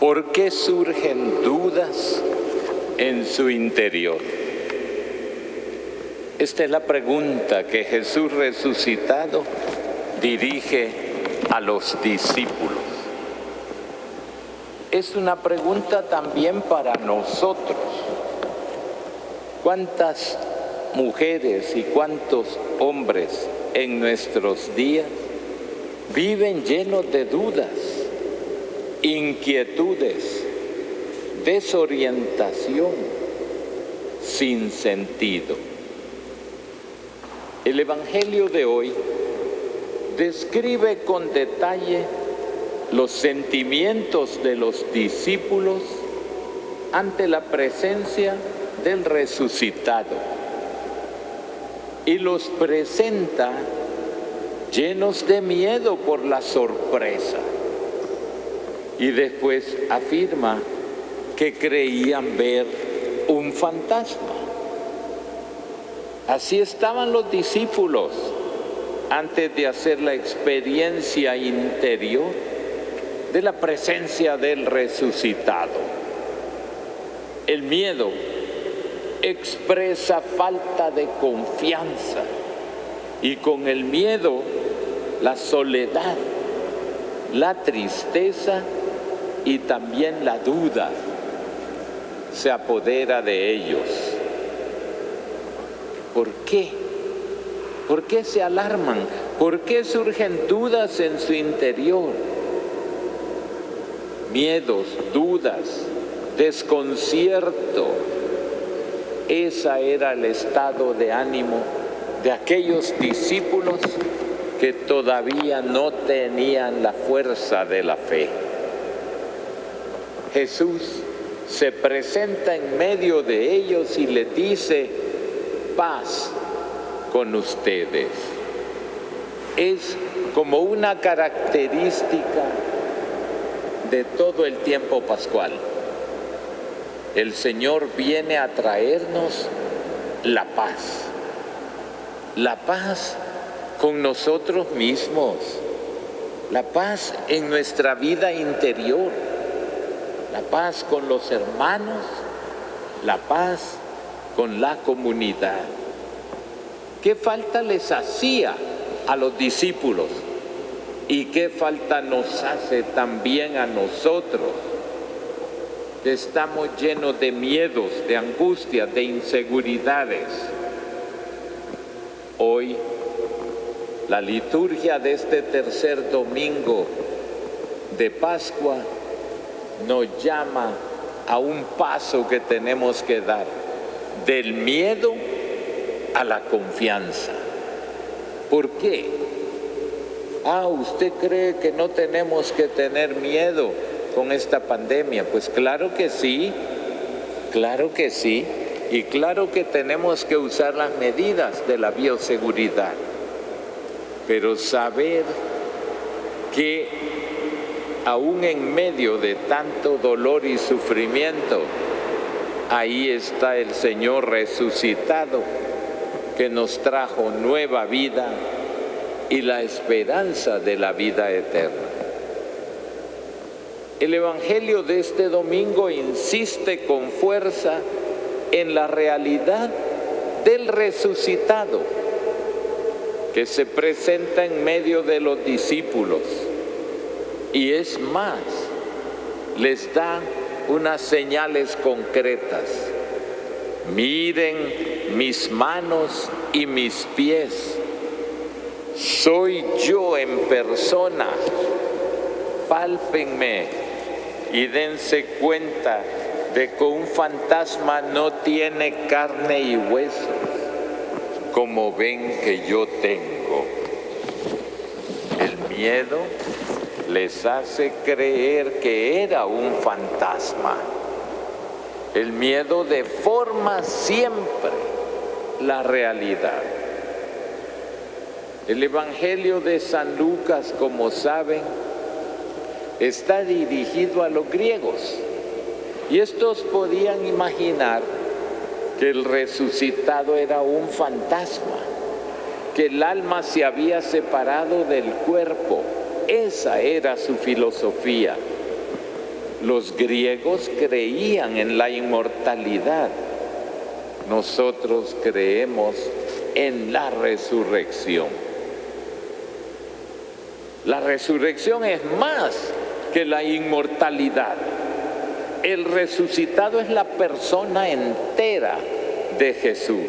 ¿Por qué surgen dudas en su interior? Esta es la pregunta que Jesús resucitado dirige a los discípulos. Es una pregunta también para nosotros. ¿Cuántas mujeres y cuántos hombres en nuestros días viven llenos de dudas, inquietudes, desorientación, sin sentido? El Evangelio de hoy describe con detalle los sentimientos de los discípulos ante la presencia del resucitado y los presenta llenos de miedo por la sorpresa, y después afirma que creían ver un fantasma. Así estaban los discípulos antes de hacer la experiencia interior de la presencia del resucitado. El miedo expresa falta de confianza, y con el miedo la soledad, la tristeza y también la duda se apodera de ellos. ¿Por qué? ¿Por qué se alarman? ¿Por qué surgen dudas en su interior? Miedos, dudas, desconcierto. Ese era el estado de ánimo de aquellos discípulos que todavía no tenían la fuerza de la fe. Jesús se presenta en medio de ellos y les dice: paz con ustedes. Es como una característica de todo el tiempo pascual. El Señor viene a traernos la paz con nosotros mismos, la paz en nuestra vida interior, la paz con los hermanos, la paz con la comunidad. ¿Qué falta les hacía a los discípulos? ¿Y qué falta nos hace también a nosotros? Que estamos llenos de miedos, de angustias, de inseguridades. Hoy, la liturgia de este tercer domingo de Pascua nos llama a un paso que tenemos que dar, del miedo a la confianza. ¿Por qué? ¿Usted cree que no tenemos que tener miedo con esta pandemia? Pues claro que sí, y claro que tenemos que usar las medidas de la bioseguridad, pero saber que aún en medio de tanto dolor y sufrimiento, ahí está el Señor resucitado, que nos trajo nueva vida y la esperanza de la vida eterna. El Evangelio de este domingo insiste con fuerza en la realidad del resucitado, que se presenta en medio de los discípulos, y es más, les da unas señales concretas. Miren mis manos y mis pies, soy yo en persona, pálpenme y dense cuenta de que un fantasma no tiene carne y huesos, como ven que yo tengo. El miedo les hace creer que era un fantasma. El miedo deforma siempre la realidad. El Evangelio de San Lucas, como saben, está dirigido a los griegos, y estos podían imaginar que el resucitado era un fantasma, que el alma se había separado del cuerpo. Esa era su filosofía. Los griegos creían en la inmortalidad. Nosotros creemos en la resurrección. La resurrección es más que la inmortalidad. El resucitado es la persona entera de Jesús.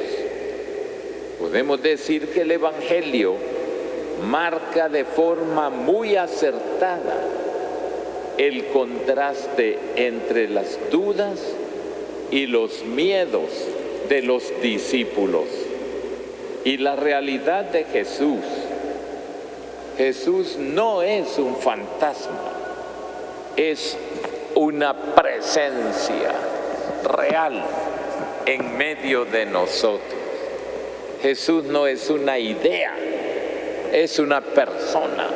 Podemos decir que el Evangelio marca de forma muy acertada el contraste entre las dudas y los miedos de los discípulos y la realidad de Jesús. Jesús no es un fantasma, es una presencia real en medio de nosotros. Jesús no es una idea, es una persona.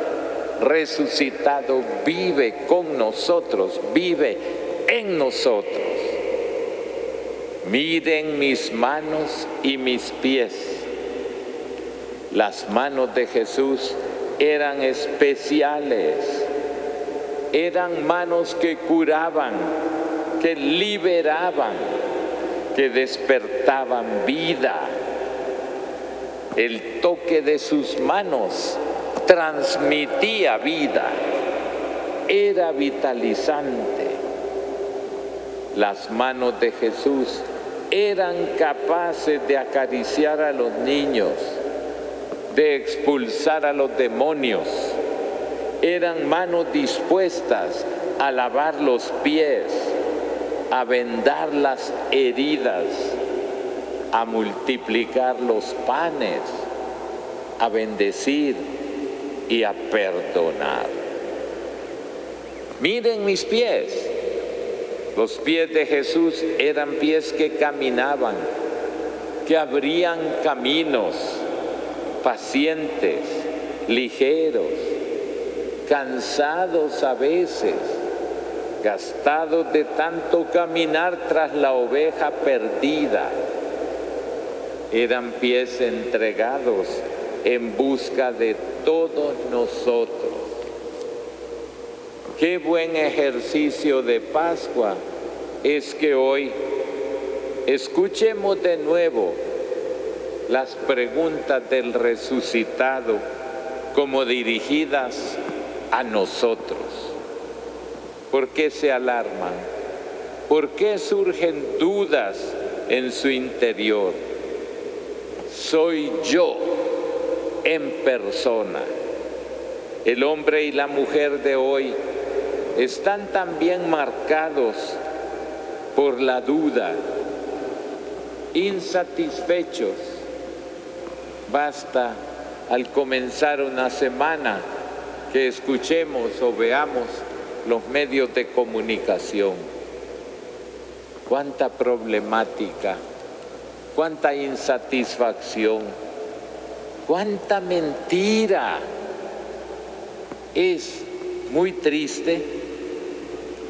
Resucitado, vive con nosotros, vive en nosotros. Miren mis manos y mis pies. Las manos de Jesús eran especiales, eran manos que curaban, que liberaban, que despertaban vida. El toque de sus manos transmitía vida, era vitalizante. Las manos de Jesús eran capaces de acariciar a los niños, de expulsar a los demonios. Eran manos dispuestas a lavar los pies, a vendar las heridas, a multiplicar los panes, a bendecir y a perdonar. Miren mis pies. Los pies de Jesús eran pies que caminaban, que abrían caminos, pacientes, ligeros, cansados a veces, gastados de tanto caminar tras la oveja perdida. Eran pies entregados en busca de todos nosotros. Qué buen ejercicio de Pascua es que hoy escuchemos de nuevo las preguntas del resucitado como dirigidas a nosotros. ¿Por qué se alarman? ¿Por qué surgen dudas en su interior? Soy yo en persona. El hombre y la mujer de hoy están también marcados por la duda, insatisfechos. Basta al comenzar una semana que escuchemos o veamos los medios de comunicación. Cuánta problemática, cuánta insatisfacción, cuánta mentira. Es muy triste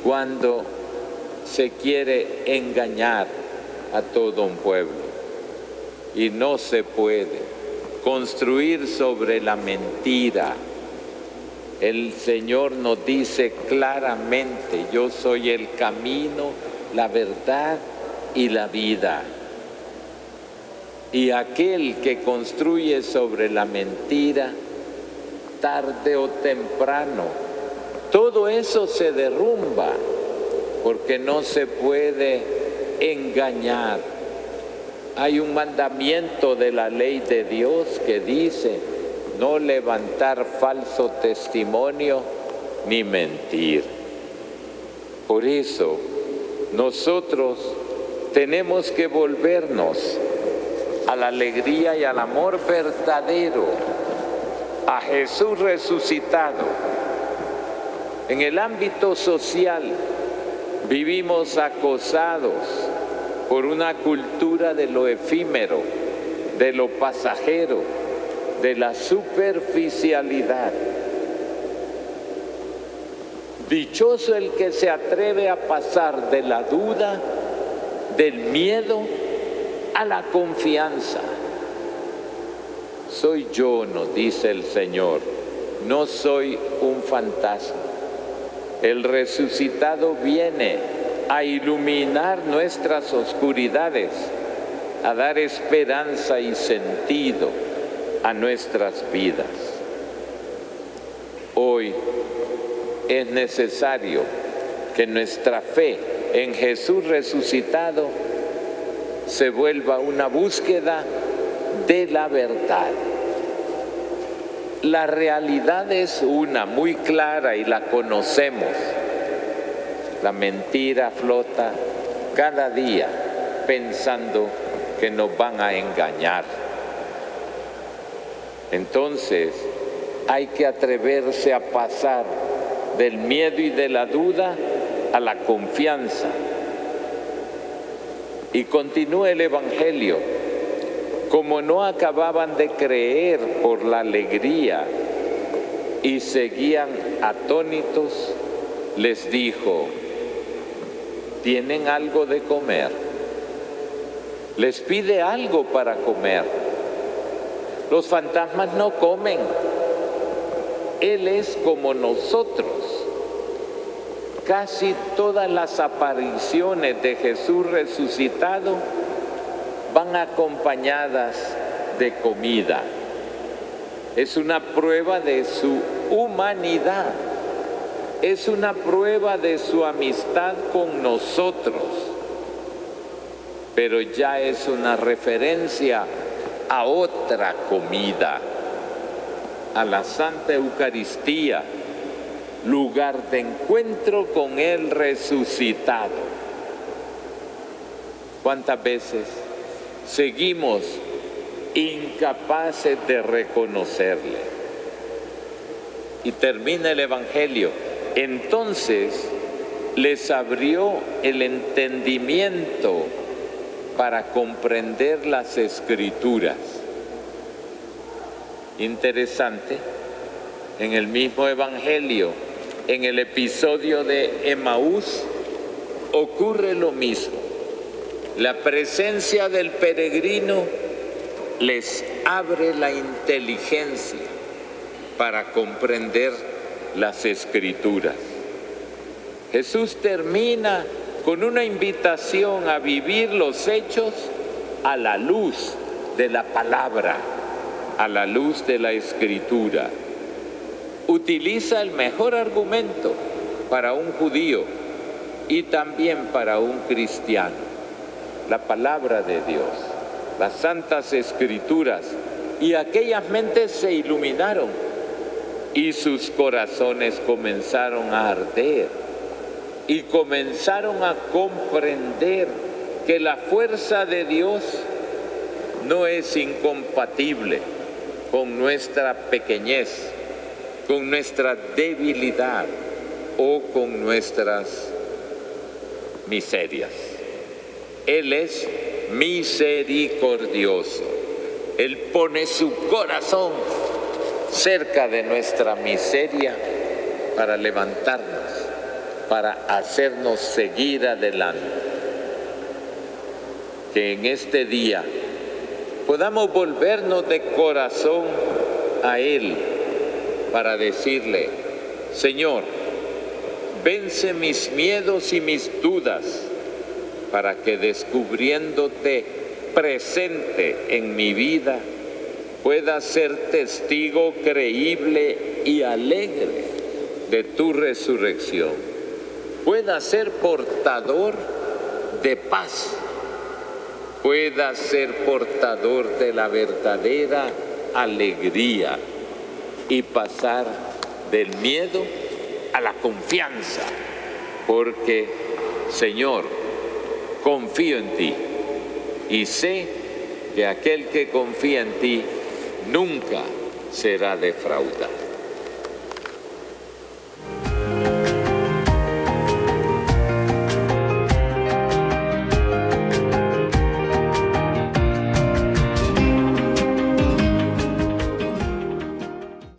cuando se quiere engañar a todo un pueblo y no se puede construir sobre la mentira. El Señor nos dice claramente: yo soy el camino, la verdad y la vida. Y aquel que construye sobre la mentira, tarde o temprano, todo eso se derrumba, porque no se puede engañar. Hay un mandamiento de la ley de Dios que dice: no levantar falso testimonio ni mentir. Por eso, nosotros tenemos que volvernos a la alegría y al amor verdadero, a Jesús resucitado. En el ámbito social vivimos acosados por una cultura de lo efímero, de lo pasajero, de la superficialidad. Dichoso el que se atreve a pasar de la duda, del miedo, a la confianza. Soy yo, nos dice el Señor, no soy un fantasma. El resucitado viene a iluminar nuestras oscuridades, a dar esperanza y sentido a nuestras vidas. Hoy es necesario que nuestra fe en Jesús resucitado se vuelva una búsqueda de la verdad. La realidad es una, muy clara, y la conocemos. La mentira flota cada día pensando que nos van a engañar. Entonces, hay que atreverse a pasar del miedo y de la duda a la confianza. Y continúa el Evangelio. Como no acababan de creer por la alegría y seguían atónitos, les dijo: ¿tienen algo de comer? Les pide algo para comer. Los fantasmas no comen. Él es como nosotros. Casi todas las apariciones de Jesús resucitado van acompañadas de comida. Es una prueba de su humanidad. Es una prueba de su amistad con nosotros. Pero ya es una referencia a otra comida, a la Santa Eucaristía, lugar de encuentro con el resucitado. ¿Cuántas veces seguimos incapaces de reconocerle? Y termina el Evangelio. Entonces les abrió el entendimiento para comprender las Escrituras. Interesante, en el mismo Evangelio, en el episodio de Emaús, ocurre lo mismo. La presencia del peregrino les abre la inteligencia para comprender las Escrituras. Jesús termina con una invitación a vivir los hechos a la luz de la palabra, a la luz de la Escritura. Utiliza el mejor argumento para un judío y también para un cristiano: la palabra de Dios, las santas Escrituras. Y aquellas mentes se iluminaron y sus corazones comenzaron a arder y comenzaron a comprender que la fuerza de Dios no es incompatible con nuestra pequeñez, con nuestra debilidad o con nuestras miserias. Él es misericordioso. Él pone su corazón cerca de nuestra miseria para levantarnos, para hacernos seguir adelante. Que en este día podamos volvernos de corazón a Él para decirle: Señor, vence mis miedos y mis dudas, para que descubriéndote presente en mi vida, pueda ser testigo creíble y alegre de tu resurrección, pueda ser portador de paz, pueda ser portador de la verdadera alegría y pasar del miedo a la confianza, porque, Señor, confío en ti y sé que aquel que confía en ti nunca será defraudado.